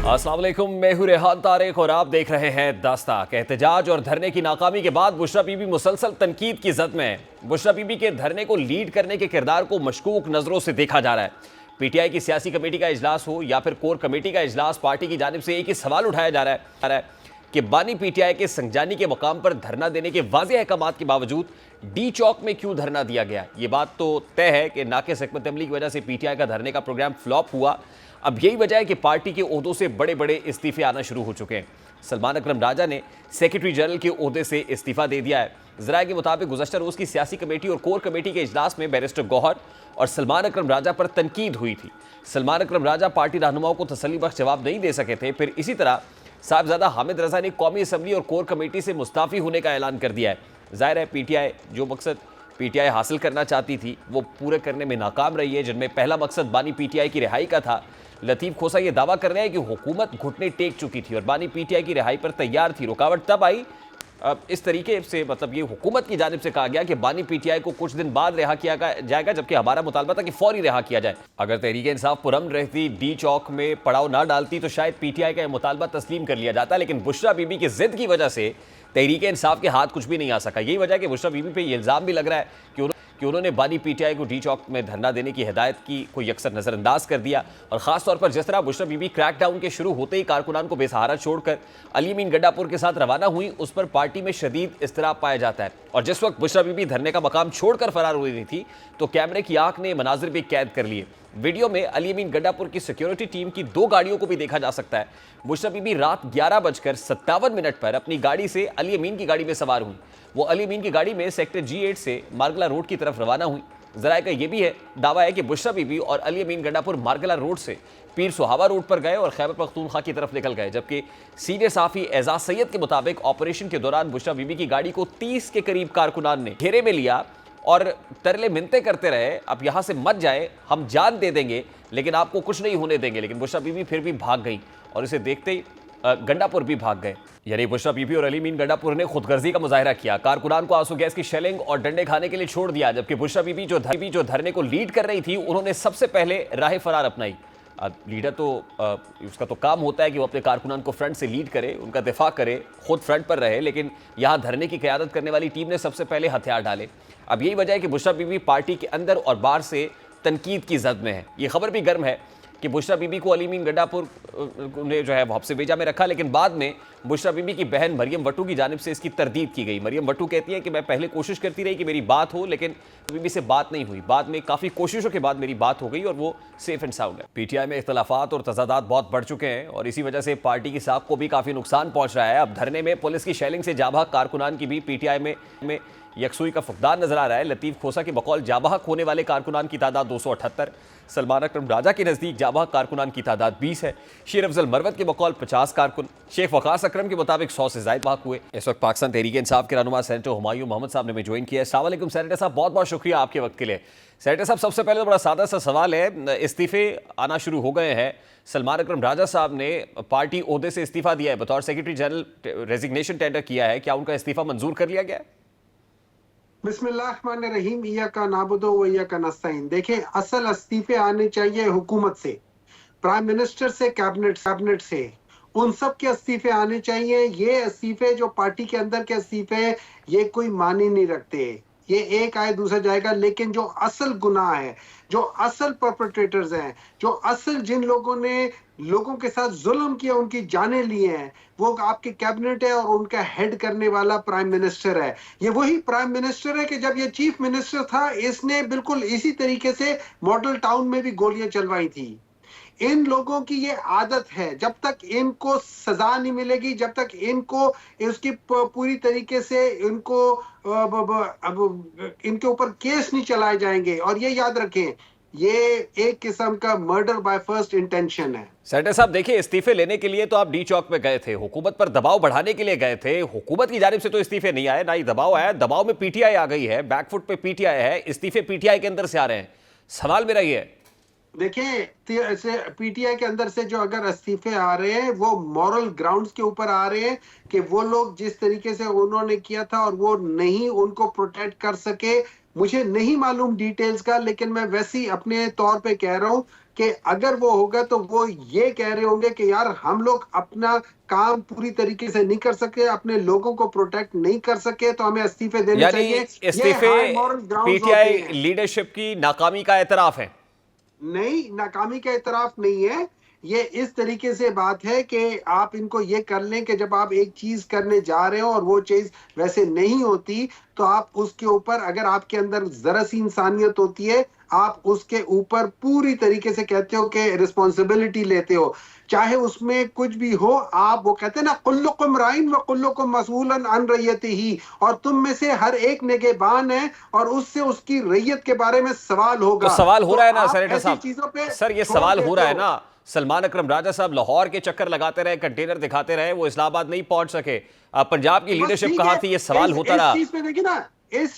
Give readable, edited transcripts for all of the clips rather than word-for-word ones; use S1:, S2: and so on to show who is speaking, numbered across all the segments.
S1: अस्सलाम वालेकुम, मैं हूं रेहान तारिक और आप देख रहे हैं दास्ताक। एहतजाज और धरने की नाकामी के बाद बुशरा बीबी मुसलसल तनकीद की जद में है। बुशरा बीबी के धरने को लीड करने के किरदार को मशकूक नजरों से देखा जा रहा है। पीटीआई की सियासी कमेटी का इजलास हो या फिर कोर कमेटी का इजलास, पार्टी की जानिब से एक ही सवाल उठाया जा रहा है कि बानी पीटीआई के संगजानी के मकाम पर धरना देने के वाज़ेह अहकामात के बावजूद डी चौक में क्यों धरना दिया गया। ये बात तो तय है कि नाक़िस हिकमत अमली की वजह से पीटीआई का धरने का प्रोग्राम फ्लॉप हुआ। अब यही वजह है कि पार्टी के ओहदों से बड़े बड़े इस्तीफे आना शुरू हो चुके हैं। सलमान अकरम राजा ने सेक्रेटरी जनरल के ओहदे से इस्तीफा दे दिया है। ज़राए के मुताबिक गुज़श्ता रोज़ की सियासी कमेटी और कोर कमेटी के इजलास में बैरिस्टर गौहर और सलमान अकरम राजा पर तनकीद हुई थी। सलमान अकरम राजा पार्टी रहनुमाओं को तसल्ली बख्श जवाब नहीं दे सके थे। फिर इसी तरह साहबजादा हामिद रजा ने कौमी असम्बली और कोर कमेटी से मुस्ताफ़ी होने का ऐलान कर दिया है। ज़ाहिर है पीटीआई जो मकसद पीटीआई हासिल करना चाहती थी वो पूरे करने में नाकाम रही है, जिनमें पहला मकसद बानी पीटीआई की रिहाई का था। लतीफ़ खोसा ये दावा कर रहे हैं कि हुकूमत घुटने टेक चुकी थी और बानी पीटीआई की रिहाई पर तैयार थी। रुकावट तब आई इस तरीके से, मतलब ये हुकूमत की जानिब से कहा गया कि बानी पीटीआई को कुछ दिन बाद रिहा किया जाएगा, जबकि हमारा मुतालबा था कि फौरी रिहा किया जाए। अगर तहरीक इंसाफ पुरअमन रहती, डी चौक में पड़ाव ना डालती, तो शायद पीटीआई का मुतालबा तस्लीम कर लिया जाता। लेकिन बुशरा बीबी की जिद की वजह से तहरीक इंसाफ के हाथ कुछ भी नहीं आ सका। यही वजह है कि बुशरा बीबी पे ये इल्ज़ाम भी लग रहा है कि उन्होंने बानी पीटीआई को डी चौक में धरना देने की हिदायत की को यकसर नज़रअंदाज कर दिया। और ख़ास तौर पर जिस तरह बुशरा बीबी क्रैकडाउन के शुरू होते ही कारकुनान को बेसहारा छोड़कर अली अमीन गड्डापुर के साथ रवाना हुई, उस पर पार्टी में शदीद इज़्तिराब पाया जाता है। और जिस वक्त बुशरा बीबी धरने का मकाम छोड़कर फरार हो रही थी तो कैमरे की आंख ने मनाजिर भी कैद कर लिए। वीडियो में अली अमीन गड्डापुर की सिक्योरिटी टीम की 2 गाड़ियों को भी देखा जा सकता है। बुशरा बीबी रात 11:57 पर अपनी गाड़ी से अली अमीन की गाड़ी में सवार हुई। वो अली अमीन की गाड़ी में सेक्टर G8 से मार्गला रोड की तरफ रवाना हुई। ज़राए का यह भी है दावा है कि बुशरा बीबी और अली अमीन गड्डापुर मार्गला रोड से पीर सुहावा रोड पर गए और खैबर पख्तूनख्वा की तरफ निकल गए, जबकि सीनियर साफ़ी एजाज सैयद के मुताबिक ऑपरेशन के दौरान बुशरा बीबी की गाड़ी को 30 के करीब कारकुनान ने घेरे में लिया और तरले मिन्नतें करते रहे, अब यहाँ से मत जाए, हम जान दे देंगे लेकिन आपको कुछ नहीं होने देंगे। लेकिन बुशरा बीबी फिर भी भाग गई और इसे देखते ही गंडापुर भी भाग गए। यानी बुशरा बीबी और अली अमीन गंडापुर ने खुदगर्जी का मुजाहिरा किया, कारकुनान को आंसू गैस की शेलिंग और डंडे खाने के लिए छोड़ दिया, जबकि बुशरा बीबी जो धरने को लीड कर रही थी उन्होंने सबसे पहले राह फरार अपनाई। लीडर तो उसका तो काम होता है कि वो अपने कारकुनान को फ्रंट से लीड करे, उनका दिफा करे, खुद फ्रंट पर रहे, लेकिन यहाँ धरने की क़यादत करने वाली टीम ने सबसे पहले हथियार डाले। अब यही वजह है कि बुशरा बीबी पार्टी के अंदर और बाहर से तनकीद की जद में है। ये खबर भी गर्म है कि बुशरा बीबी को अली अमीन गड्डापुर ने जो है वो हफ्से बेजा में रखा, लेकिन बाद में बुशरा बीबी की बहन मरियम वट्टू की जानिब से इसकी तरदीद की गई। मरियम वट्टू कहती है कि मैं पहले कोशिश करती रही कि मेरी बात हो, लेकिन बीबी से बात नहीं हुई। बाद में काफ़ी कोशिशों के बाद मेरी बात हो गई और वो सेफ एंड साउंड है। पीटीआई में इख्तलाफात और तजादात बहुत बढ़ चुके हैं और इसी वजह से पार्टी की साख को भी काफ़ी नुकसान पहुँच रहा है। अब धरने में पुलिस की शेलिंग से जाबाक कारकुनान की भी पीटीआई में यकसुई का फुकदान नजर आ रहा है। लतीफ़ खोसा के बकौल जाबाक होने वाले कारकुनान की तादाद 278, सलमान अकरम राजा के नज़दीक जाबाक कारकुनान की तादाद 20 है। शेर अफजल मरवत के बकौल 50 कारकुन, शेख वकास अकरम के मुताबिक 100 से ज़ायद बाक हुए। इस वक्त पाकिस्तान तहरीक इंसाफ के रहनुमा सेनेटर हुमायूं मोहम्मद साहब ने भी ज्वाइन किया है। अस्सलाम वालेकुम सेनेटर साहब, बहुत बहुत शुक्रिया आपके वक्त के लिए। सेनेटर साहब, सबसे पहले तो बड़ा सादा सा सवाल है, इस्तीफे आना शुरू हो गए हैं। सलमान अकरम राजा साहब ने पार्टी ओहदे से इस्तीफा दिया है, बतौर सेक्रेटरी जनरल रेजिग्नेशन टेंडर किया है, क्या उनका इस्तीफा मंजूर कर लिया गया है?
S2: बिस्मिल्लाहिर्रहमानिर्रहीम, इय्याका नाबुदु व इय्याका नस्तईन। देखें, असल इस्तीफे आने चाहिए हुकूमत से, प्राइम मिनिस्टर से, कैबिनेट से, उन सब के इस्तीफे आने चाहिए। ये इस्तीफे जो पार्टी के अंदर के इस्तीफे, ये कोई मानी नहीं रखते। ये एक आए दूसरा जाएगा, लेकिन जो असल गुनाह है, जो असल परपेट्रेटर्स हैं, जो असल जिन लोगों ने लोगों के साथ जुल्म किया, उनकी जानें लिए हैं, वो आपके कैबिनेट है और उनका हेड करने वाला प्राइम मिनिस्टर है। ये वही प्राइम मिनिस्टर है कि जब ये चीफ मिनिस्टर था, इसने बिल्कुल इसी तरीके से मॉडल टाउन में भी गोलियां चलवाई थी। इन लोगों की ये आदत है, जब तक इनको सजा नहीं मिलेगी, जब तक इनको इसकी पूरी तरीके से इनको इनके ऊपर केस नहीं चलाए जाएंगे। और ये याद रखें, ये एक किस्म का मर्डर बाय फर्स्ट इंटेंशन है।
S1: सेनेटर साहब देखिए, इस्तीफे लेने के लिए तो आप डी चौक में गए थे, हुकूमत पर दबाव बढ़ाने के लिए गए थे। हुकूमत की जानिब से तो इस्तीफे नहीं आए, ना ही दबाव आया। दबाव में पीटीआई आ गई है, बैकफुट पे पीटीआई है, इस्तीफे पीटीआई के अंदर से आ रहे हैं। सवाल मेरा ये है,
S2: देखिए, पीटीआई के अंदर से जो अगर इस्तीफे आ रहे हैं, वो मॉरल ग्राउंड्स के ऊपर आ रहे हैं कि वो लोग जिस तरीके से उन्होंने किया था और वो नहीं उनको प्रोटेक्ट कर सके मुझे नहीं मालूम डिटेल्स का, लेकिन मैं वैसे ही अपने तौर पे कह रहा हूं कि अगर वो होगा तो वो ये कह रहे होंगे कि यार हम लोग अपना काम पूरी तरीके से नहीं कर सके, अपने लोगों को प्रोटेक्ट नहीं कर सके, तो हमें इस्तीफे देने
S1: यानी
S2: चाहिए। ये
S1: इस्तीफे
S2: हाई मॉरल ग्राउंड्स होते
S1: पीटीआई
S2: हैं।
S1: लीडरशिप की नाकामी का एतराफ है।
S2: नहीं, नाकामी का इतराफ नहीं है। ये इस तरीके से बात है कि आप इनको ये कर लें कि जब आप एक चीज करने जा रहे हो और वो चीज वैसे नहीं होती, तो आप उसके ऊपर, अगर आपके अंदर जरा सी इंसानियत होती है, आप उसके ऊपर पूरी तरीके से कहते हो कि रिस्पॉन्सिबिलिटी लेते हो, चाहे उसमें कुछ भी हो। आप, वो कहते हैं ना, कुल्लुकुम राइन व कुल्लुकुम मसऊलन अन रय्यतिही, और तुम में से हर एक निगहबान है और उससे उसकी रैयत के बारे में सवाल
S1: तो
S2: होगा।
S1: सवाल हो
S2: तो
S1: रहा है ना
S2: आप
S1: सेनेटर
S2: ऐसी चीजों
S1: साहब,
S2: पे
S1: सर ये
S2: छोड़
S1: सवाल हो
S2: देते
S1: रहा है
S2: हो।
S1: ना, सलमान अकरम राजा साहब लाहौर के चक्कर लगाते रहे, कंटेनर दिखाते रहे, वो इस्लामाबाद नहीं पहुंच सके। पंजाब की
S2: तो बस
S1: लीडरशिप
S2: ठीक
S1: कहां
S2: है।
S1: थी, ये सवाल होता
S2: इस
S1: रहा।
S2: चीज पे देखिए ना, इस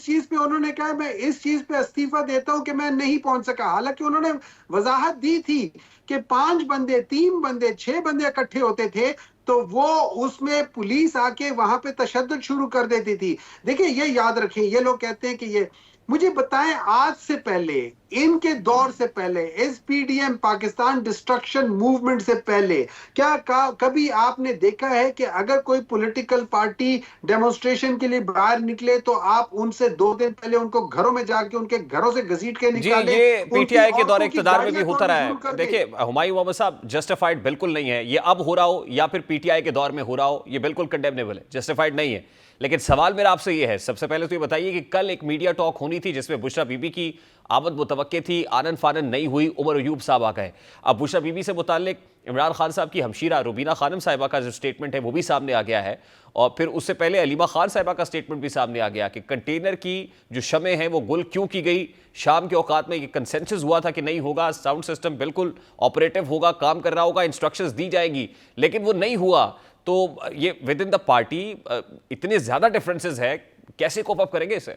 S2: चीज पे उन्होंने कहा मैं इस चीज पे इस्तीफा देता हूं कि मैं नहीं पहुंच सका। हालांकि उन्होंने वजाहत दी थी कि 5 बंदे, 3 बंदे, 6 बंदे इकट्ठे होते थे, तो वो उसमें पुलिस आके वहां पे तशद्दुद शुरू कर देती थी। देखिए, ये याद रखें, ये लोग कहते हैं कि ये, मुझे बताएं, आज से पहले, इनके दौर से पहले, एसपीडीएम पाकिस्तान डिस्ट्रक्शन मूवमेंट से पहले, क्या कभी आपने देखा है कि अगर कोई पॉलिटिकल पार्टी डेमोन्स्ट्रेशन के लिए बाहर निकले तो आप उनसे 2 दिन पहले उनको घरों में जाके उनके घरों से घसीट के
S1: जी,
S2: निकाले,
S1: ये
S2: उनकी
S1: पीटीआई के दौर
S2: औरतों की
S1: इख्तिदार में भी
S2: गाड़ियां
S1: होता
S2: तोड़नी
S1: रहा
S2: शुरू
S1: है।
S2: कर दी?
S1: देखिए हुमायूं मोहम्मद साहब, जस्टिफाइड बिल्कुल नहीं है ये, अब हो रहा हो या फिर पीटीआई के दौर में हो रहा हो, ये बिल्कुल कंडेमनेबल है, जस्टिफाइड नहीं है। लेकिन सवाल मेरा आपसे ये है, सबसे पहले तो ये बताइए कि कल एक मीडिया टॉक होनी थी जिसमें बुशरा बीबी की आमद मुतवक्के थी, आनन फानन नहीं हुई, उमर अयूब साहब आ गए। अब बुशरा बीबी से मुताल्लिक इमरान खान साहब की हमशीरा रुबीना खानम साहिबा का जो स्टेटमेंट है वो भी सामने आ गया है, और फिर उससे पहले अलीमा खान साहिबा का स्टेटमेंट भी सामने आ गया कि कंटेनर की जो शमें हैं वो गुल क्यों की गई। शाम के औकात में ये कंसेंसस हुआ था कि नहीं होगा, साउंड सिस्टम बिल्कुल ऑपरेटिव होगा, काम कर रहा होगा, इंस्ट्रक्शंस दी जाएंगी, लेकिन वो नहीं हुआ। तो ये विद इन द पार्टी इतने ज्यादा डिफरेंसेस है, कैसे कोप अप करेंगे इसे?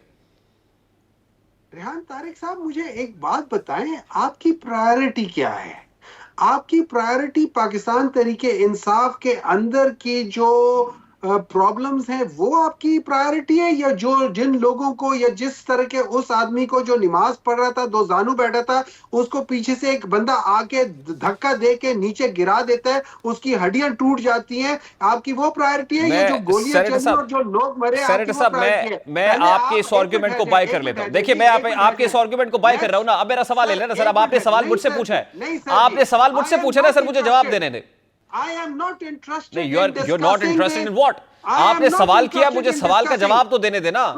S2: रेहान तारिक साहब, मुझे एक बात बताएं, आपकी प्रायोरिटी क्या है? आपकी प्रायोरिटी पाकिस्तान तरीके इंसाफ के अंदर की जो प्रॉब्लम्स हैं वो आपकी प्रायोरिटी है, या जो जिन लोगों को, या जिस तरह के उस आदमी को जो नमाज पढ़ रहा था, 2 जानू बैठा था, उसको पीछे से एक बंदा आके धक्का दे के नीचे गिरा देता है, उसकी हड्डियां टूट जाती हैं, आपकी वो प्रायोरिटी है? या जो गोलियां चली और जो लोग मरे, आपकी
S1: सेनेटर
S2: वो
S1: साहब,
S2: प्रायोरिटी है?
S1: मैं आपके इस आर्गुमेंट को बाय कर लेता हूं। देखिए, मैं आपके इस आर्गुमेंट को बाय कर रहा हूं ना। अब मेरा सवाल है ना सर, अब आपने सवाल मुझसे पूछा है, आपने सवाल मुझसे पूछा ना सर, मुझे जवाब देने दे।
S2: I am not interested
S1: नहीं,
S2: in
S1: you're not
S2: discussing
S1: interested in
S2: this.
S1: what?
S2: I am
S1: आपने
S2: not
S1: सवाल किया,
S2: interested
S1: मुझे
S2: in
S1: सवाल का
S2: discussing.
S1: जवाब तो देने देना।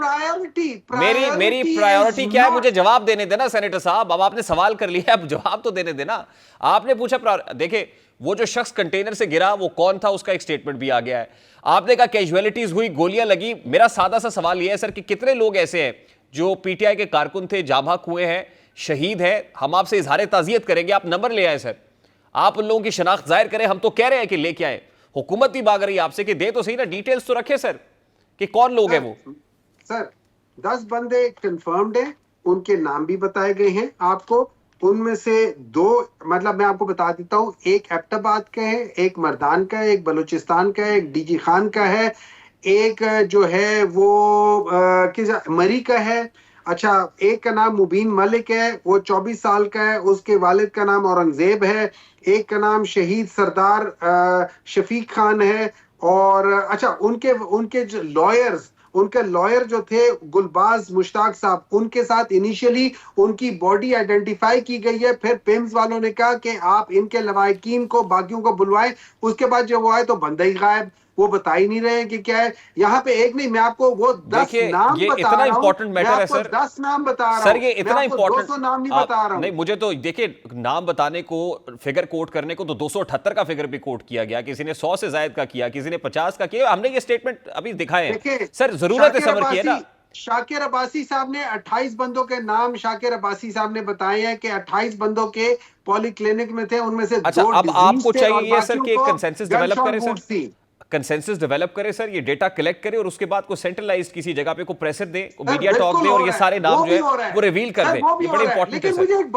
S1: मेरी प्रायोरिटी क्या है, मुझे जवाब देने देना सेनेटर साहब। अब आपने सवाल कर लिया, अब जवाब तो देने देना। आपने पूछा, देखिए वो जो शख्स कंटेनर से गिरा वो कौन था, उसका एक स्टेटमेंट भी आ गया है। आपने कहा कैजुअलिटीज हुई, गोलियां लगी। मेरा सादा सा सवाल यह है सर कि कितने लोग ऐसे हैं जो पीटीआई के कारकुन थे, जाँ भाग हुए हैं, शहीद हैं, हम आपसे इजहार ताजियत करेंगे, आप नंबर ले आए सर, आप उन लोगों की शनाख्त जाहिर करें। हम तो कह रहे हैं कि लेके आए, हुकूमत भी मांग रही है आपसे कि दे तो सही ना, डिटेल्स तो रखे सर कि कौन लोग हैं वो।
S2: सर 10 बंदे कंफर्म्ड हैं, उनके नाम भी बताए गए हैं आपको। उनमें से 2, मतलब मैं आपको बता देता हूं, एक एबटाबाद का है, एक मर्दान का है, एक बलूचिस्तान का है, एक डीजी खान का है, एक जो है वो किस मरी का है। अच्छा, एक का नाम मुबीन मलिक है, वो 24 साल का है, उसके वालिद का नाम औरंगजेब है। एक का नाम शहीद सरदार शफीक खान है। और अच्छा, उनके जो लॉयर्स, उनके लॉयर जो थे गुलबाज मुश्ताक साहब, उनके साथ इनिशियली उनकी बॉडी आइडेंटिफाई की गई है। फिर पिम्स वालों ने कहा कि आप इनके लवाकिन को, बाकियों को बुलवाएं। उसके बाद जब वो आए तो बंदा ही गायब, वो बता ही नहीं रहे कि क्या है। यहाँ पे एक नहीं, मैं आपको वो 10 नाम
S1: ये
S2: बता
S1: इतना
S2: रहा हूं,
S1: इंपॉर्टेंट मैटर है सर,
S2: 10 नाम बता रहा हूं
S1: सर, ये इतना इंपॉर्टेंट,
S2: 200 नाम नहीं बता रहा हूं।
S1: नहीं, मुझे तो देखिए, नाम बताने को, फिगर कोट करने को तो 278 का फिगर भी कोट किया गया, किसी ने 100 से ज्यादा का किया, किसी ने 50 का किया। हमने ये स्टेटमेंट अभी दिखाए हैं सर, जरूरत है समर की है ना।
S2: शाकिर अब्बासी साहब ने 28 बंदों के नाम शाकिर अब्बासी साहब ने बताए हैं कि 28 बंदों के पॉलीक्लिनिक में थे, उनमें से
S1: अच्छा,
S2: 2
S1: अब आपको
S2: डिजीज थे और
S1: चाहिए ये सर कि
S2: बाकियों को
S1: कंसेंसस डेवलप
S2: गनशॉट
S1: करें
S2: वुंड्स
S1: सर,
S2: थी।
S1: कंसेंसस डेवलप करे सर, ये डेटा कलेक्ट करे और उसके बाद को सेंट्रलाइज किसी जगह पे को प्रेस दे, को मीडिया टॉक दे और ये सारे नाम जो है वो रिवील कर दे। ये बड़े इंपॉर्टेंट है।
S2: लेकिन मुझे एक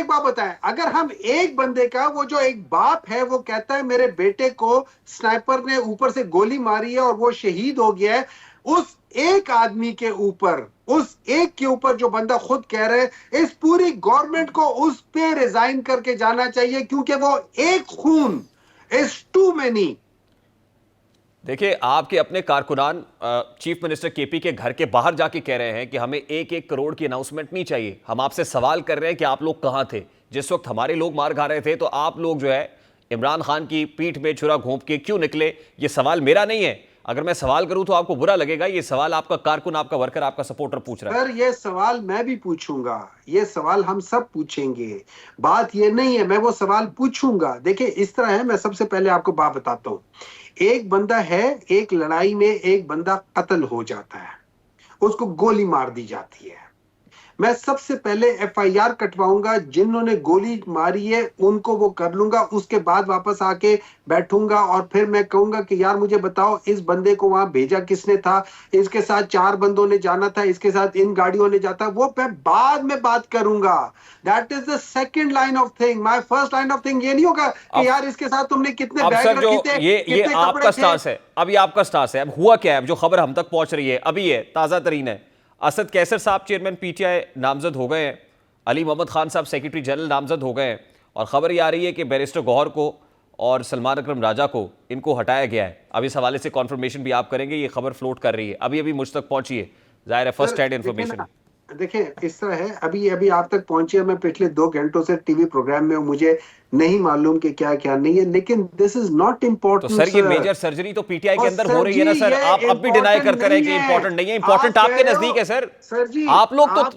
S2: बात बताएं, अगर हम एक बंदे का, वो जो एक बाप है वो कहता है मेरे बेटे को स्नाइपर ने ऊपर से गोली मारी है और वो शहीद हो गया है, उस एक आदमी के ऊपर, उस एक के ऊपर जो बंदा खुद कह रहे हैं, इस पूरी गवर्नमेंट को उस पे रिजाइन करके जाना चाहिए, क्योंकि वो एक खून इज टू मेनी।
S1: देखिए, आपके अपने कारकुनान चीफ मिनिस्टर केपी के घर के बाहर जाके कह रहे हैं कि हमें 1-1 करोड़ की अनाउंसमेंट नहीं चाहिए। हम आपसे सवाल कर रहे हैं कि आप लोग कहां थे जिस वक्त हमारे लोग मार खा रहे थे, तो आप लोग जो है इमरान खान की पीठ में छुरा घोंप के क्यों निकले? ये सवाल मेरा नहीं है। अगर मैं सवाल करूं तो आपको बुरा लगेगा। ये सवाल आपका कारकुन, आपका वर्कर, आपका सपोर्टर पूछ रहा है।
S2: सर, ये सवाल मैं भी पूछूंगा, ये सवाल हम सब पूछेंगे। बात ये नहीं है, मैं वो सवाल पूछूंगा। देखिए, इस तरह है, मैं सबसे पहले आपको बात बताता हूं। एक बंदा है, एक लड़ाई में एक बंदा कत्ल हो जाता है, उसको गोली मार दी जाती है। मैं सबसे पहले एफआईआर कटवाऊंगा, जिन्होंने गोली मारी है उनको वो कर लूंगा। उसके बाद वापस आके बैठूंगा और फिर मैं कहूंगा कि यार मुझे बताओ, इस बंदे को वहां भेजा किसने था, इसके साथ 4 बंदों ने जाना था, इसके साथ इन गाड़ियों ने जाता, वो मैं बाद में बात करूंगा। That is the second line of thing. My first line of thing ये नहीं होगा कि यार इसके साथ तुमने कितने
S1: अब
S2: बैग
S1: सर, जो
S2: रखे थे,
S1: ये
S2: कितने
S1: आपका
S2: कपड़े थे।
S1: स्टांस है, अब ये आपका स्टांस है। अब हुआ क्या है? अब जो खबर हम तक पहुंच रही है अभी है, ताजा तरीन है। असद कैसर साहब चेयरमैन पीटीआई नामजद हो गए हैं, अली मोहम्मद खान साहब सेक्रेटरी जनरल नामजद हो गए हैं, और खबर ये आ रही है कि बैरिस्टर गौहर को और सलमान अकरम राजा को इनको हटाया गया है। अब इस हवाले से कॉन्फर्मेशन भी आप करेंगे, ये खबर फ्लोट कर रही है, अभी अभी मुझ तक पहुंची है, जाहिर है फर्स्ट हैंड इन्फॉर्मेशन।
S2: देखिए, इस तरह है, अभी अभी आप तक पहुंची है। मैं पिछले 2 घंटों से टीवी प्रोग्राम में हूं, मुझे नहीं मालूम कि क्या क्या नहीं है, लेकिन दिस इज नॉट
S1: तो
S2: इम्पोर्टेंट।
S1: सर, ये मेजर सर्जरी तो पीटीआई के अंदर हो रही है ना सर? आप अब भी डिनाई करते रहे कि इंपॉर्टेंट नहीं है। इंपॉर्टेंट आपके नजदीक है सर।
S2: सर जी,
S1: आप लोग तो
S2: आप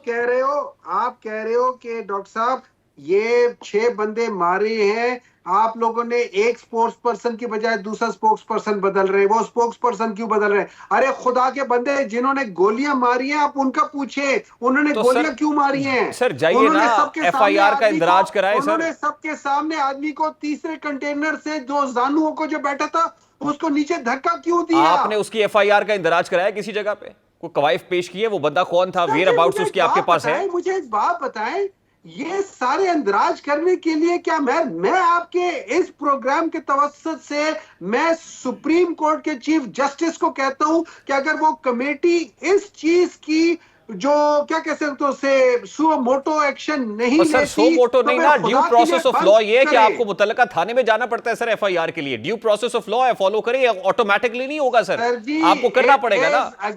S2: कह रहे हो कि डॉक्टर साहब ये 6 बंदे मारे हैं, आप लोगों ने एक स्पोक्स पर्सन की बजाय दूसरा स्पोक्स पर्सन बदल रहे हैं। वो स्पोक्स पर्सन क्यों बदल रहे हैं? अरे खुदा के बंदे, जिन्होंने गोलियां मारी हैं आप उनका पूछे, उन्होंने
S1: तो
S2: गोलियां
S1: सर,
S2: क्यों मारी हैं?
S1: सर जाइए
S2: उन्होंने
S1: ना,
S2: सबके
S1: एफआईआर का इंदराज कराए सर।
S2: उन्होंने सबके सामने आदमी को तीसरे कंटेनर से जो जानुओं को जो बैठा था उसको नीचे धक्का क्यों दिया?
S1: आपने उसकी एफआईआर का इंदराज कराया किसी जगह पे? कोई कवायद पेश की है? वो बंदा कौन था? वेयर अबाउट्स उसकी आपके पास है?
S2: मुझे एक बात बताएं, ये सारे अंदराज करने के लिए क्या मैं आपके इस प्रोग्राम के तवस्सुत से मैं सुप्रीम कोर्ट के चीफ जस्टिस को कहता हूं कि अगर वो कमेटी इस चीज की जो क्या कह सकते हो से सो मोटो एक्शन नहीं
S1: और सर,
S2: लेती,
S1: सो मोटो
S2: तो
S1: नहीं
S2: मैं
S1: ना,
S2: खुदा
S1: ड्यू
S2: के
S1: प्रोसेस
S2: लिए
S1: ऑफ लॉ
S2: बंद
S1: ये है कि
S2: करे।
S1: आपको मुतल्लिका थाने में जाना पड़ता है सर एफआईआर के लिए। ड्यू प्रोसेस ऑफ लॉ है, फॉलो करिए, ऑटोमेटिकली नहीं होगा सर, आपको करना पड़ेगा ना।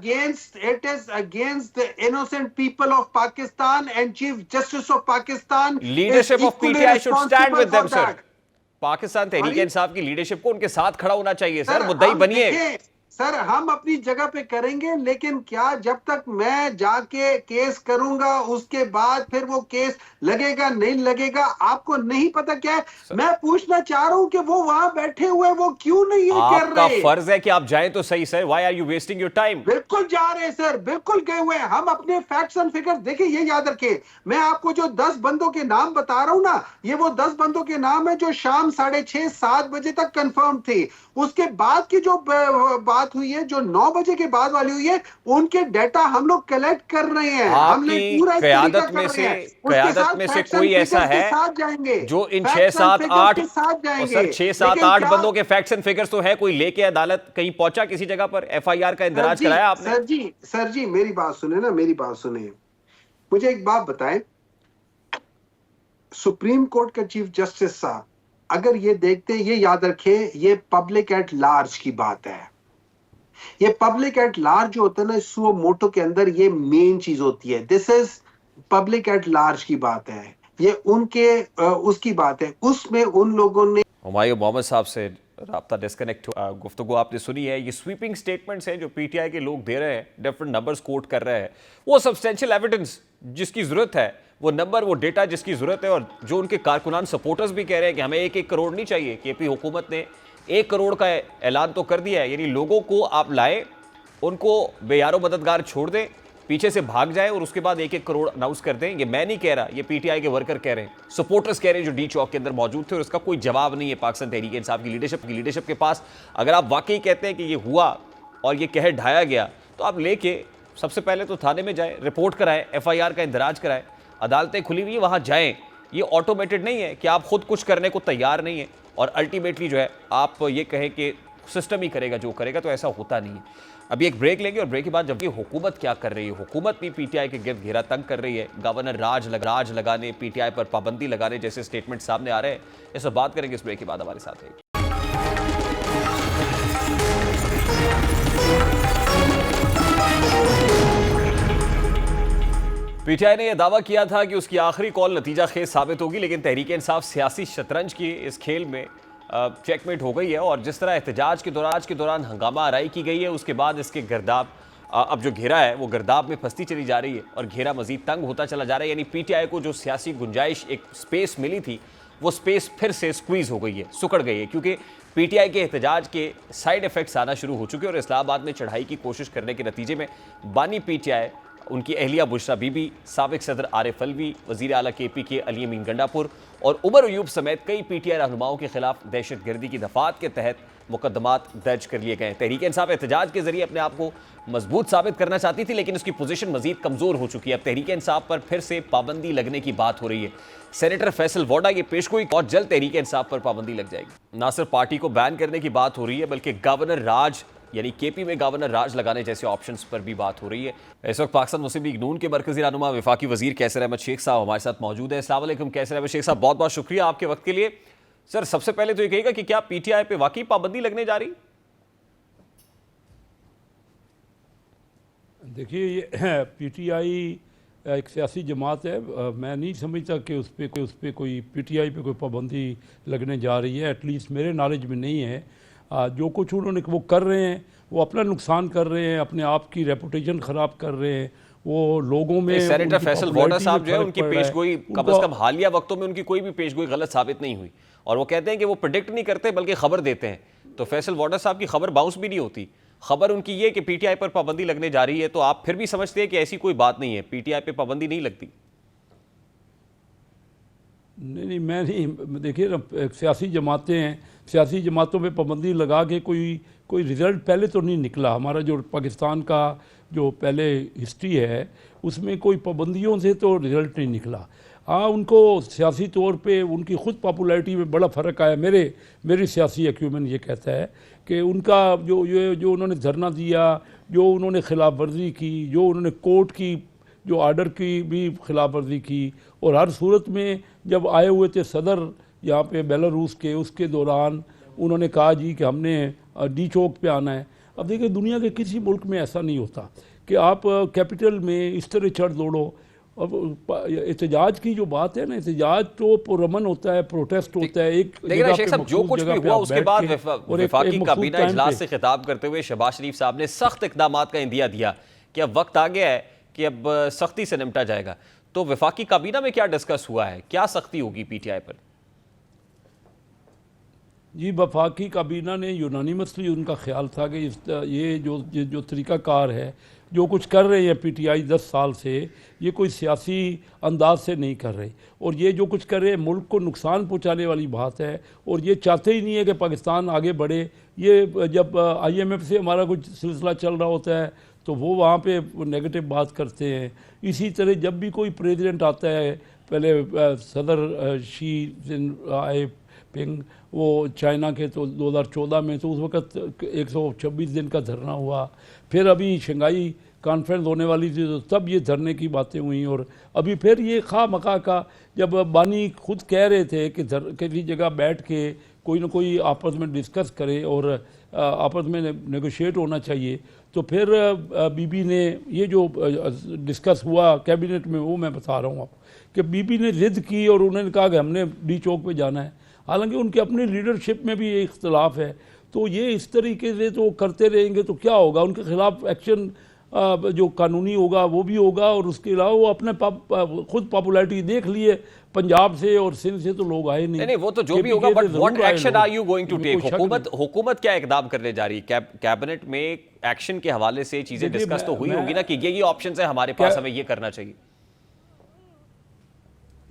S2: It is against the innocent people of Pakistan and Chief Justice of Pakistan
S1: leadership
S2: is
S1: of
S2: equally
S1: PTI should stand
S2: responsible
S1: with them
S2: for
S1: sir.
S2: that.
S1: Pakistan Tehreek
S2: अरे-
S1: इंसाफ की लीडरशिप को उनके साथ खड़ा होना चाहिए सर,
S2: सर,
S1: मुद्दई
S2: हम
S1: बनिए।
S2: देखें, सर हम अपनी जगह पे करेंगे, लेकिन क्या जब तक मैं जाके केस करूंगा उसके बाद फिर वो केस लगेगा नहीं लगेगा आपको नहीं पता क्या है? मैं पूछना चाह रहा हूं कि वो वहां बैठे हुए वो क्यों नहीं ये कर
S1: आपका
S2: रहे?
S1: फर्ज है कि आप जाएं तो सही sir. Why are you wasting your time?
S2: बिल्कुल जा रहे हैं सर, बिल्कुल गए हुए हैं। हम अपने फैक्ट्स एंड फिगर्स देखिए, ये याद रखिए, मैं आपको जो 10 बंदों के नाम बता रहा हूं ना, ये वो 10 बंदों के नाम है जो शाम 6:30-7 बजे तक कंफर्म थे। उसके बाद की जो बात हुई है, जो 9 बजे के बाद वाली हुई है, उनके डाटा हम लोग कलेक्ट कर रहे हैं। हमने
S1: आपकी
S2: पूरा
S1: क़यादत में से कोई ऐसा है
S2: जाएंगे
S1: जो इन 6, 7, 8
S2: जाएंगे।
S1: सर 6, 7, 8 बंदों के फैक्ट्स एंड फिगर्स तो है, कोई लेके अदालत कहीं पहुंचा किसी जगह पर? एफआईआर का इंदराज कराया आपने?
S2: सर जी मेरी बात सुने ना, मेरी बात सुने। मुझे एक बात बताएं, सुप्रीम कोर्ट के चीफ जस्टिस साहब अगर ये देखते, ये याद रखें, ये पब्लिक एट लार्ज की बात है। ये पब्लिक एट लार्ज जो होता है ना, सुओ मोटो के अंदर ये मेन चीज होती है। This is public at large की बात है, ये उनके उसकी बात है। उसमें उन लोगों ने
S1: हुमायूं मोहम्मद साहब से राब्ता डिस्कनेक्ट, गुफ्तगू आपने सुनी है। ये स्वीपिंग स्टेटमेंट्स हैं जो पीटीआई के लोग दे रहे हैं, डिफरेंट नंबर्स कोट कर रहे हैं। वो सब्सटेंशियल एविडेंस जिसकी जरूरत है, वो नंबर, वो डेटा जिसकी जरूरत है, और जो उनके कारकुनान सपोर्टर्स भी कह रहे हैं कि हमें 1-1 करोड़ नहीं चाहिए। केपी हुकूमत ने 1 करोड़ का ऐलान तो कर दिया है, यानी लोगों को आप लाएं, उनको बेयारो मददगार छोड़ दें, पीछे से भाग जाए और उसके बाद 1-1 करोड़ अनाउंस कर दें। ये मैं नहीं कह रहा, ये पीटीआई के वर्कर कह रहे हैं, सपोर्टर्स कह रहे हैं जो डी चौक के अंदर मौजूद थे, और इसका कोई जवाब नहीं है पाकिस्तान तहरीक इंसाफ की लीडरशिप के पास। अगर आप वाकई कहते हैं कि ये हुआ और ये कहर ढाया गया, तो आप लेके सबसे पहले तो थाने में जाएं, रिपोर्ट कराएं, एफआईआर का इंदराज कराएं, अदालतें खुली हुई है वहाँ जाएं। ये ऑटोमेटेड नहीं है कि आप खुद कुछ करने को तैयार नहीं है और अल्टीमेटली जो है आप ये कहें कि सिस्टम ही करेगा जो करेगा, तो ऐसा होता नहीं है। अभी एक ब्रेक लेंगे और ब्रेक के बाद जबकि हुकूमत क्या कर रही है, हुकूमत भी पीटीआई के गिर्द घेरा तंग कर रही है, गवर्नर राज लगाने, पीटीआई पर पाबंदी लगाने जैसे स्टेटमेंट सामने आ रहे हैं। इस पर बात करेंगे इस ब्रेक के बाद। हमारे साथ रहिए। पीटीआई ने यह दावा किया था कि उसकी आखिरी कॉल नतीजा खेज साबित होगी, लेकिन तहरीक इंसाफ सियासी शतरंज की इस खेल में चेकमेट हो गई है। और जिस तरह एहतजाज के दौरान हंगामा आराई की गई है, उसके बाद इसके गर्दाब अब जो घेरा है वो गर्दाब में फंसती चली जा रही है और घेरा मजीद तंग होता चला जा रहा है। यानी पीटीआई को जो सियासी गुंजाइश, एक स्पेस मिली थी, वो स्पेस फिर से स्क्वीज हो गई है, सुकड़ गई है, क्योंकि पीटीआई के एहतजाज के साइड इफेक्ट्स आना शुरू हो चुके हैं। और इस्लामाबाद में चढ़ाई की कोशिश करने के नतीजे में बानी पीटीआई, उनकी अहलिया बुशरा बीबी, साबिक सदर आरिफ अलवी, वजीर आला केपी के अली अमीन गंडापुर और उमर अयूब समेत कई पीटीआई रहनुमाओं के खिलाफ दहशतगर्दी की दफात के तहत मुकदमात दर्ज कर लिए गए। तहरीक इंसाफ एहतजाज के जरिए अपने आप को मजबूत साबित करना चाहती थी, लेकिन उसकी पोजीशन मजीद कमजोर हो चुकी है। अब तहरीक इंसाफ पर फिर से पाबंदी लगने की बात हो रही है। सेनेटर फैसल वोडा की पेशगोई बहुत जल्द तहरीक इंसाफ पर पाबंदी लग जाएगी। ना सिर्फ पार्टी को बैन करने की बात हो रही है, बल्कि गवर्नर राज यानी केपी में गवर्नर राज लगाने जैसे ऑप्शंस पर भी बात हो रही है। इस वक्त पाकिस्तान मुस्लिम लीग नून के मरकजी रहनुमा वफाकी वजीर कैसर अहमद शेख साहब हमारे साथ मौजूद है। अस्सलाम वालेकुम कैसर अहमद शेख साहब, बहुत बहुत शुक्रिया आपके वक्त के लिए। सर, सबसे पहले तो ये कहिएगा कि क्या पीटीआई पे वाकई पाबंदी लगने जा रही?
S3: देखिए, ये पीटीआई एक सियासी जमात है। मैं नहीं समझता कि उस पर कोई पीटीआई पे कोई पाबंदी लगने जा रही है। एटलीस्ट मेरे नॉलेज में नहीं है। जो कुछ उन्होंने वो कर रहे हैं वो अपना नुकसान कर रहे हैं, अपने आप की रेपुटेशन ख़राब कर रहे हैं। वो लोगों में
S1: सेनेटर फैसल वोडा साहब जो है, उनकी पेशगोई कम से कम हालिया वक्तों में उनकी कोई भी पेशगोई गलत साबित नहीं हुई, और वो कहते हैं कि वो प्रेडिक्ट नहीं करते बल्कि खबर देते हैं। तो फैसल वोडा साहब की खबर बाउंस भी नहीं होती। खबर उनकी ये कि पीटीआई पर पाबंदी लगने जा रही है, तो आप फिर भी समझते हैं कि ऐसी कोई बात नहीं है, पीटीआई पे पाबंदी नहीं लगती?
S3: नहीं, मैं नहीं। देखिए ना, सियासी जमातें हैं, सियासी जमातों पे पाबंदी लगा के कोई रिज़ल्ट पहले तो नहीं निकला। हमारा जो पाकिस्तान का जो पहले हिस्ट्री है उसमें कोई पाबंदियों से तो रिज़ल्ट नहीं निकला। हाँ, उनको सियासी तौर पे उनकी ख़ुद पॉपुलैरिटी में बड़ा फ़र्क आया। मेरी सियासी एक्यूमेन ये कहता है कि उनका जो उन्होंने धरना दिया, जो उन्होंने खिलाफ वर्जी की, जो उन्होंने कोर्ट की जो आर्डर की भी खिलाफ वर्जी की, और हर सूरत में जब आए हुए थे सदर यहाँ पे बेलारूस के, उसके दौरान उन्होंने कहा जी कि हमने डी चौक पे आना है। अब देखिए, दुनिया के किसी मुल्क में ऐसा नहीं होता कि आप कैपिटल में इस तरह चढ़ दौड़ो। अब एहतजाज की जो बात है ना, एहतजाज तो पुरअमन होता है, प्रोटेस्ट होता है। एक
S1: लेकिन शेख साहब, जो कुछ भी हुआ उसके बाद वफाकी काबीना इजलास से खिताब करते हुए शहबाज शरीफ साहब ने सख्त इकदामात का इंदिया दिया कि अब वक्त आ गया है कि अब सख्ती से निपटा जाएगा। तो वफाकी काबीना में क्या डिस्कस हुआ है, क्या सख्ती होगी पीटीआई पर?
S3: जी, वफाकी काबीना ने यूनानिमसली उनका ख्याल था कि ये जो तरीक़ाकार है, जो कुछ कर रहे हैं पीटीआई 10 साल से, ये कोई सियासी अंदाज से नहीं कर रहे, और ये जो कुछ कर रहे हैं मुल्क को नुकसान पहुंचाने वाली बात है, और ये चाहते ही नहीं है कि पाकिस्तान आगे बढ़े। ये जब IMF से हमारा कुछ सिलसिला चल रहा होता है तो वो वहाँ पे नेगेटिव बात करते हैं। इसी तरह जब भी कोई प्रेसिडेंट आता है, पहले सदर शी आए पिंग, वो चाइना के, तो 2014 में, तो उस वक़्त 126 दिन का धरना हुआ। फिर अभी शंघाई कॉन्फ्रेंस होने वाली थी तो तब ये धरने की बातें हुई, और अभी फिर ये खा मका का, जब बानी खुद कह रहे थे कि किसी जगह बैठ के कोई ना कोई आपस में डिस्कस करे और आपस में नेगोशिएट होना चाहिए, तो फिर बीबी ने ये जो डिस्कस हुआ कैबिनेट में, वो मैं बता रहा हूँ आपको कि बीबी ने ज़िद की और उन्होंने कहा कि हमने डी चौक पे जाना है। हालांकि उनकी अपनी लीडरशिप में भी इख्तलाफ है। तो ये इस तरीके से तो करते रहेंगे तो क्या होगा, उनके खिलाफ एक्शन जो कानूनी होगा वो भी होगा, और उसके अलावा वो अपने खुद पॉपुलैरिटी देख लिए, पंजाब से और सिंध से तो लोग आए नहीं।
S1: वो तो जो भी होगा, but what action are you going to take? हुकूमत क्या इकदाम करने जा रही है? कैबिनेट में एक्शन के हवाले से चीजें डिस्कस तो हुई होगी ना कि ये ऑप्शन है हमारे पास, हमें ये करना चाहिए।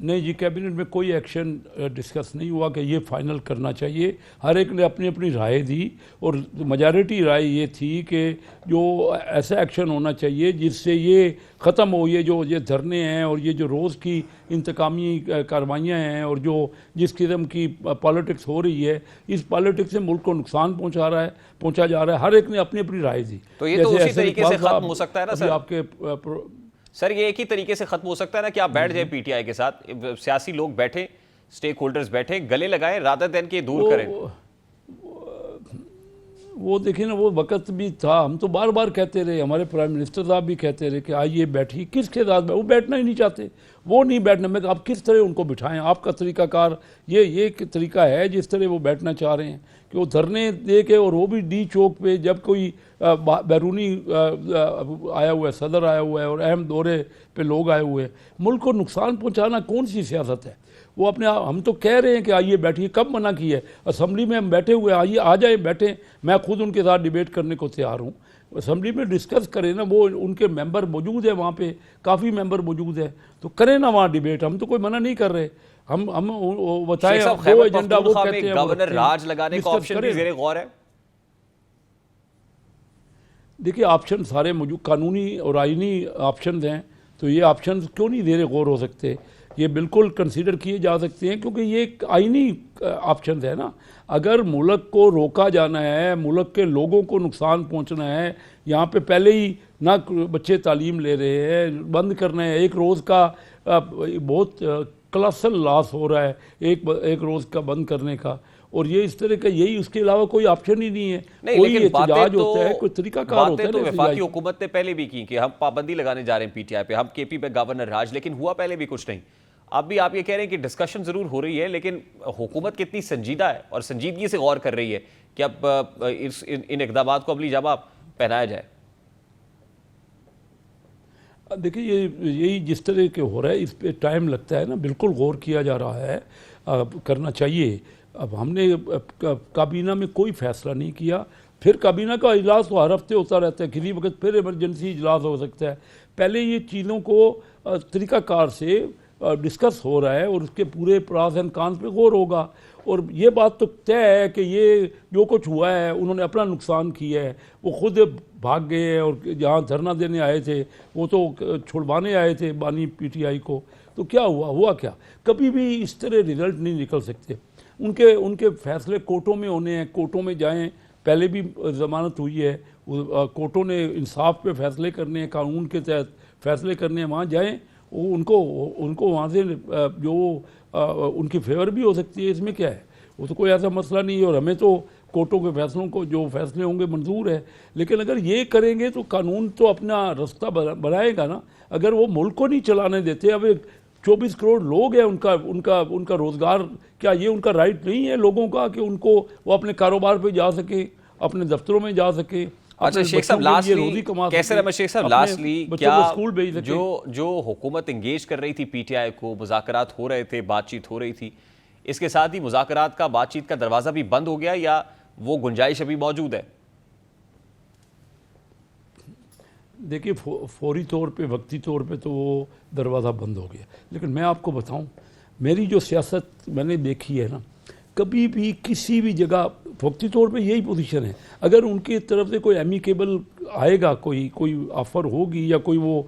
S3: नहीं जी, कैबिनेट में कोई एक्शन डिस्कस नहीं हुआ कि ये फाइनल करना चाहिए। हर एक ने अपनी अपनी राय दी और मेजॉरिटी राय ये थी कि जो ऐसा एक्शन होना चाहिए जिससे ये ख़त्म हो, ये धरने हैं और ये जो रोज़ की इंतकामी कार्रवाइयाँ हैं और जो जिस किस्म की पॉलिटिक्स हो रही है, इस पॉलिटिक्स से मुल्क को नुकसान पहुँचा जा रहा है। हर एक ने अपनी अपनी राय दी।
S1: तो ये तो उसी तरीके से खत्म हो सकता है ना सर?
S3: आपके
S1: सर ये एक ही तरीके से खत्म हो सकता है ना कि आप बैठ जाए पीटीआई के साथ, सियासी लोग बैठे, स्टेक होल्डर्स बैठे, गले लगाए रादर देन के दूर करें।
S3: वो देखिए ना, वो वक्त भी था, हम तो बार बार कहते रहे, हमारे प्राइम मिनिस्टर साहब भी कहते रहे कि आइए बैठिए, किसके साथ वो बैठना ही नहीं चाहते, वो नहीं बैठना। मैं आप किस तरह उनको बिठाएं? आपका तरीकाकार ये तरीका है जिस तरह वो बैठना चाह रहे हैं कि वो धरने दे के, और वो भी डी चौक पे, जब कोई बैरूनी आया हुआ है, सदर आया हुआ है और अहम दौरे पे लोग आए हुए हैं। मुल्क को नुकसान पहुंचाना कौन सी सियासत है? वो अपने हम तो कह रहे हैं कि आइए बैठिए, कब मना किया है? असेंबली में हम बैठे हुए, आइए आ जाए बैठें, मैं खुद उनके साथ डिबेट करने को तैयार हूँ। असेंबली में डिस्कस करें ना, वो उनके मेंबर मौजूद है वहाँ पे, काफ़ी मेंबर मौजूद है, तो करें ना वहाँ डिबेट। हम तो कोई मना नहीं कर रहे, हम बताएं वो एजेंडा वो कहते हैं।
S1: गवर्नर राज लगाने का ऑप्शन भी ज़ेरे गौर है।
S3: देखिए ऑप्शन सारे मौजूद, कानूनी और आईनी ऑप्शन हैं, तो ये ऑप्शन क्यों नहीं ज़ेरे गौर हो सकते? ये बिल्कुल कंसीडर किए जा सकते हैं, क्योंकि ये एक आईनी ऑप्शन है ना। अगर मुल्क को रोका जाना है, मुल्क के लोगों को नुकसान पहुंचना है, यहाँ पे पहले ही ना बच्चे तालीम ले रहे हैं, बंद करना है, एक रोज़ का बहुत कलसल लॉस हो रहा है एक रोज़ का बंद करने का, और ये इस तरह का, यही उसके अलावा कोई ऑप्शन ही नहीं है। कोई एहतजाज होता है, कोई तरीकाकार होता है।
S1: तो वफाकी हुकूमत ने पहले भी की कि हम पाबंदी लगाने जा रहे हैं पीटीआई पे, हम केपी पे गवर्नर राज, लेकिन हुआ पहले भी कुछ नहीं। अब भी आप ये कह रहे हैं कि डिस्कशन जरूर हो रही है, लेकिन हुकूमत कितनी संजीदा है और संजीदगी से गौर कर रही है कि अब इन इक़दाम को अमली जवाब पहनाया जाए।
S3: देखिए यही जिस तरह के हो रहा है, इस पे टाइम लगता है ना, बिल्कुल गौर किया जा रहा है, करना चाहिए। अब हमने काबीना में कोई फैसला नहीं किया, फिर काबीना का इजलास तो हर हफ्ते होता रहता है, किसी वक्त फिर इमरजेंसी इजलास हो सकता है। पहले ये चीज़ों को तरीकाकार से डिस्कस हो रहा है और उसके पूरे प्रास एंड कान पे गौर होगा। और ये बात तो तय है कि ये जो कुछ हुआ है, उन्होंने अपना नुकसान किया है, वो खुद भाग गए और जहाँ धरना देने आए थे वो तो छुड़वाने आए थे बानी पीटीआई को। तो क्या हुआ क्या? कभी भी इस तरह रिजल्ट नहीं निकल सकते। उनके फैसले कोर्टों में होने हैं, कोर्टों में जाएं, पहले भी ज़मानत हुई है, कोर्टों ने इंसाफ पे फैसले करने हैं, कानून के तहत फैसले करने हैं, वहाँ जाएं, उनको वहाँ से जो उनकी फेवर भी हो सकती है, इसमें क्या है? वो तो कोई ऐसा मसला नहीं है, और हमें तो कोर्टों के फैसलों को, जो फैसले होंगे, मंजूर है। लेकिन अगर ये करेंगे तो कानून तो अपना रास्ता बनाएगा ना। अगर वो मुल्क को नहीं चलाने देते, अब 24 करोड़ लोग हैं, उनका रोज़गार, क्या ये उनका राइट नहीं है लोगों का कि उनको वो अपने कारोबार पे जा सके, अपने दफ्तरों में जा सके?
S1: अच्छा शेख साहब, लास्टली कैसर अहमद शेख साहब, लास्टली क्या जो हुकूमत इंगेज कर रही थी पीटीआई को, मुज़ाकरात हो रहे थे, बातचीत हो रही थी, इसके साथ ही मुज़ाकरात का, बातचीत का दरवाज़ा भी बंद हो गया या वो गुंजाइश अभी मौजूद है?
S3: देखिए फौरी तौर पे, वक्ती तौर पे तो वो दरवाज़ा बंद हो गया, लेकिन मैं आपको बताऊं, मेरी जो सियासत मैंने देखी है ना, कभी भी किसी भी जगह वक्ती तौर पे यही पोजीशन है। अगर उनकी तरफ से कोई एमिकेबल आएगा, कोई ऑफ़र होगी या कोई वो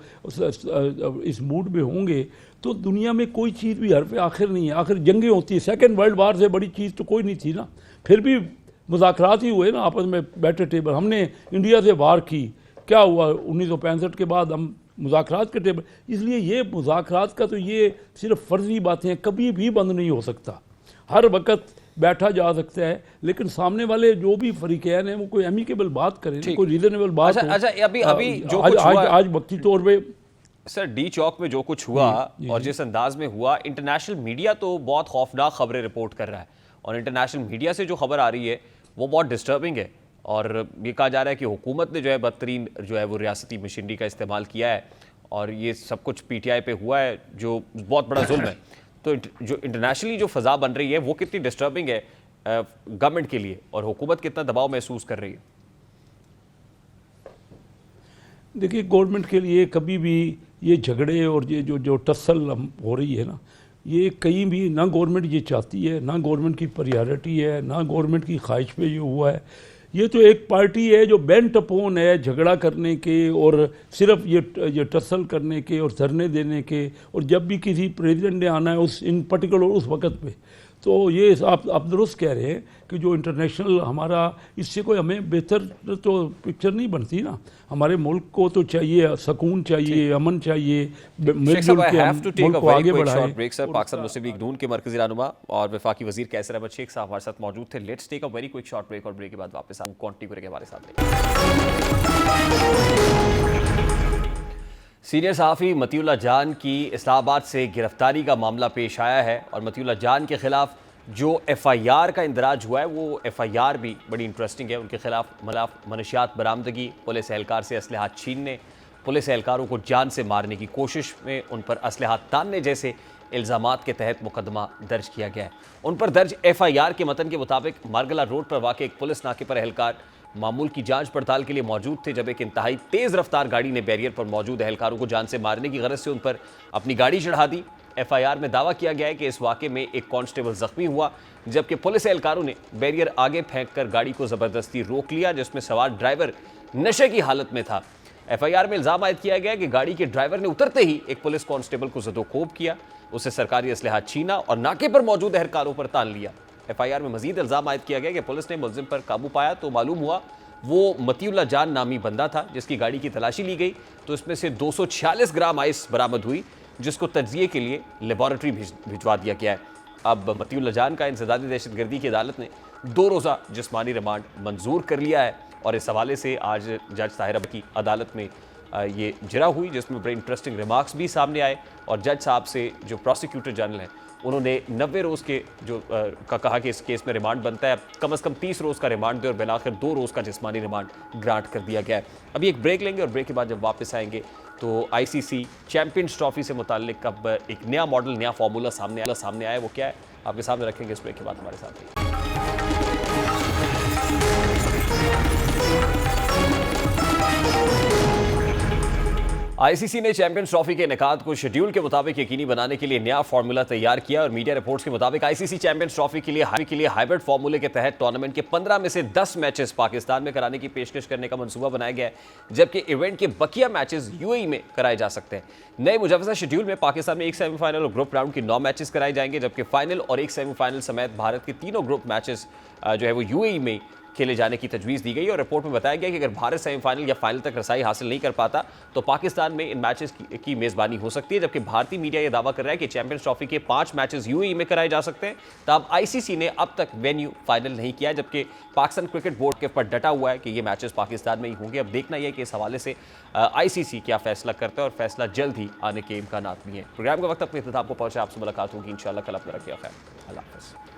S3: इस मूड में होंगे, तो दुनिया में कोई चीज़ भी हरफ आखिर नहीं है। आखिर जंगें होती है, सेकेंड वर्ल्ड वार से बड़ी चीज़ तो कोई नहीं थी ना, फिर भी मुज़ाकरात ही हुए ना, आपस में बैठे टेबल। हमने इंडिया से वार की, क्या हुआ? 1965 के बाद हम मुज़ाकरात के टेबल। इसलिए ये मुज़ाकरात का तो ये सिर्फ फर्जी बातें हैं, कभी भी बंद नहीं हो सकता, हर वक्त बैठा जा सकता है। लेकिन सामने वाले जो भी फरीकैन हैं वो कोई एमिकेबल बात करें, कोई रीजनेबल बात हो।
S1: अच्छा अभी जो कुछ हुआ
S3: आज वक्ती तौर पे
S1: सर, डी चौक में जो कुछ हुआ और जिस अंदाज में हुआ, इंटरनेशनल मीडिया तो बहुत खौफनाक खबरें रिपोर्ट कर रहा है, और इंटरनेशनल मीडिया से जो खबर आ रही है वो बहुत डिस्टर्बिंग है। और ये कहा जा रहा है कि हुकूमत ने जो है बदतरीन जो है वो रियासती मशीनरी का इस्तेमाल किया है, और ये सब कुछ पीटीआई पे हुआ है, जो बहुत बड़ा जुल्म है। तो जो इंटरनेशनली जो फ़ज़ा बन रही है वो कितनी डिस्टर्बिंग है गवर्नमेंट के लिए, और हुकूमत कितना दबाव महसूस कर रही है?
S3: देखिए गवर्नमेंट के लिए कभी भी ये झगड़े और ये जो टसल हो रही है ना, ये कहीं भी ना गवर्नमेंट ये चाहती है, ना गवर्नमेंट की प्रायोरिटी है, ना गवर्नमेंट की ख्वाहिश पे ये हुआ है। ये तो एक पार्टी है जो बेंट अपोन है झगड़ा करने के और सिर्फ ये टसल करने के और धरने देने के, और जब भी किसी प्रेसिडेंट ने आना है उस इन पर्टिकुलर उस वक्त पे, तो ये आप दुरुस्त कह रहे हैं कि जो इंटरनेशनल हमारा, इससे कोई हमें बेहतर तो पिक्चर नहीं बनती ना। हमारे मुल्क को तो चाहिए सकून, चाहिए अमन चाहिए, मिलजुल के हम मुल्क को आगे बढ़ाएं।
S1: पाकिस्तान मुस्लिम लीग नून के मरकजी रहनुमा और वफाकी वजीर कैसर अहमद शेख साहब हमारे साथ मौजूद थे। Let's take a very quick short break और ब्रेक के बाद वापस हम कंटिन्यू करेंगे हमारे साथ। सीनियर सहाफ़ी मतीउल्लाह जान की इस्लामाबाद से गिरफ्तारी का मामला पेश आया है और मतीउल्लाह जान के खिलाफ जो FIR का इंदराज हुआ है वो FIR भी बड़ी इंटरेस्टिंग है। उनके खिलाफ मनशियात बरामदगी, पुलिस एहलकार से असलहा छीनने, पुलिस एहलकारों को जान से मारने की कोशिश में उन पर असलहा तानने जैसे इल्ज़ामात के तहत मुकदमा दर्ज किया गया है। उन पर दर्ज FIR के मतन के मुताबिक मारगला रोड पर वाक़ एक पुलिस नाके पर एहलकार मामूल की जांच पड़ताल के लिए मौजूद थे जब एक इंतहाई तेज़ रफ्तार गाड़ी ने बैरियर पर मौजूद एहलकारों को जान से मारने की गरज से उन पर अपनी गाड़ी चढ़ा दी। FIR में दावा किया गया है कि इस वाक़े में एक कांस्टेबल जख्मी हुआ, जबकि पुलिस एहलकारों ने बैरियर आगे फेंककर गाड़ी को ज़बरदस्ती रोक लिया, जिसमें सवार ड्राइवर नशे की हालत में था। FIR में इल्ज़ाम आयद किया गया कि गाड़ी के ड्राइवर ने उतरते ही एक पुलिस कांस्टेबल को ज़दोकोब किया, उसे सरकारी असलहा छीना और नाके पर मौजूद एहलकारों पर तान लिया। FIR में मजीद इल्ज़ाम आयद किया गया कि पुलिस ने मुलजिम पर काबू पाया तो मालूम हुआ वो मतीउल्लाह जान नामी बंदा था, जिसकी गाड़ी की तलाशी ली गई तो इसमें से 246 ग्राम आइस बरामद हुई, जिसको तज्जिए के लिए लेबॉरेटरी भिजवा दिया गया है। अब मतीउल्लाह जान का इंसदादी दहशतगर्दी की अदालत ने 2 रोज़ा जिस्मानी रिमांड मंजूर कर लिया है और इस हवाले से आज जज ताहिर की अदालत में ये जिरा हुई, जिसमें बड़े इंटरेस्टिंग रिमार्क्स भी सामने आए और जज साहब से जो प्रोसिक्यूटर जनरल हैं उन्होंने 90 रोज़ के जो का कहा कि इस केस में रिमांड बनता है, कम से कम 30 रोज़ का रिमांड दे और बिलाखिर 2 रोज़ का जिस्मानी रिमांड ग्रांट कर दिया गया है। अभी एक ब्रेक लेंगे और ब्रेक के बाद जब वापस आएंगे तो ICC चैंपियंस ट्रॉफी से मुताल्लिक अब एक नया मॉडल, नया फार्मूला सामने आया, वो क्या है आपके सामने रखेंगे इस ब्रेक के बाद हमारे साथ। ICC ने चैंपियंस ट्रॉफी के इनेकाद को शेड्यूल के मुताबिक यकीनी बनाने के लिए नया फार्मूला तैयार किया और मीडिया रिपोर्ट्स के मुताबिक ICC चैंपियंस ट्रॉफी के लिए हाइब्रिड फार्मूले के तहत टूर्नामेंट के 15 में से 10 मैचेस पाकिस्तान में कराने की पेशकश करने का मंसूबा बनाया गया है, जबकि इवेंट के बकिया मैचेस UAE में कराए जा सकते हैं। नए मुजवजा शेड्यूल में पाकिस्तान में एक सेमीफाइनल और ग्रुप राउंड की 9 मैचेस कराए जाएंगे, जबकि फाइनल और एक सेमीफाइनल समेत भारत के तीनों ग्रुप मैचेस जो है वो UAE में खेले जाने की तजवीज़ दी गई और रिपोर्ट में बताया गया कि अगर भारत सेमीफाइनल या फाइनल तक रसाई हासिल नहीं कर पाता तो पाकिस्तान में इन मैचेस की मेज़बानी हो सकती है, जबकि भारतीय मीडिया यह दावा कर रहा है कि चैंपियंस ट्रॉफी के 5 मैचेस UAE में कराए जा सकते हैं। तब ICC ने अब तक वेन्यू फाइनल नहीं किया, जबकि पाकिस्तान क्रिकेट बोर्ड के पर डटा हुआ है कि ये मैचेस पाकिस्तान में ही होंगे। अब देखना यह है कि इस हवाले से ICC क्या फैसला करता है और फैसला जल्द ही आने के इम्कानात भी हैं। प्रोग्राम का वक्त अपने इख्तिताम को पहुंचा, आपसे मुलाकात होगी इंशाल्लाह कल। अपना रखिए खैर, अल्लाह हाफ़िज़।